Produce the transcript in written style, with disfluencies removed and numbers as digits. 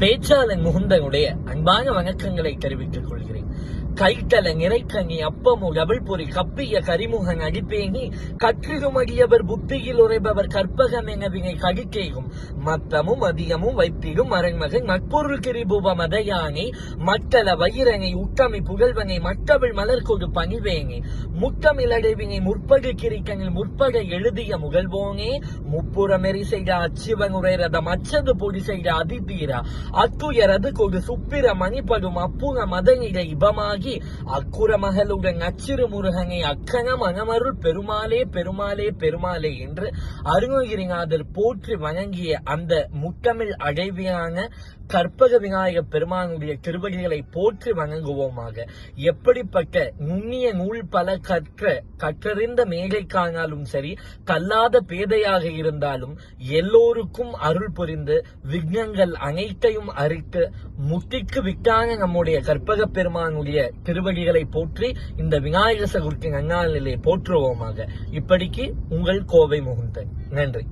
பேச்சாளன் முகுந்தனுடைய அன்பான வணக்கங்களை தெரிவித்துக் கொள்கிறேன். கைத்தல நிறைக்கங்கி அப்பமு டபுள்பொறி கப்பிய கரிமுகன் அடிப்பேங்கி கற்றிடுமடியவர் புத்தியில் உரைபவர் கற்பகம் என வினை கடிக்கேகும் மத்தமும் அதிகமும் வைத்திடும் அரண்மகன் மற்பொருள் கிரிபுவ மதையானை மட்டல வயிறனை உட்டமை புகழ்வனை மட்டவிழ் மலர் கொடு பணிவேங்கி முட்டமிழடைவினை முற்படு கிரிக்கனில் முற்பட எழுதிய முகழ்வோனே முப்புறமெறி செய்த அச்சிவன் உரைரதம் அச்சது பொடி செய்த அதிதீரா அத்துயரது கொடு சுப்பிர மணிப்படும் அப்புற மதனிட இபமாகி அக்குற மகளுடன் அச்சிறு முருகனை அக்கன மனமருள் பெருமாளே பெருமாளே பெருமாளே என்று அருணகிரிநாதர் போற்றி வணங்கிய அந்த முத்தமிழ் அடைவியான கற்பக விநாயக பெருமானுடைய திருவடிகளை போற்றி வணங்குவோமாக. எப்படிப்பட்ட நுண்ணிய நூல் பல கற்றறிந்த மேலைக்கானாலும் சரி, கல்லாத பேதையாக இருந்தாலும் எல்லோருக்கும் அருள் புரிந்து விக்னங்கள் அனைத்தையும் அரித்து முத்திக்கு விட்டான நம்முடைய கற்பக பெருமானுடைய திருவடிகளை போற்றி இந்த விநாயக சதுர்த்தி நன்னாளிலே போற்றுவோமாக. இப்படிக்கு உங்கள் கோவை முகுந்தன். நன்றி.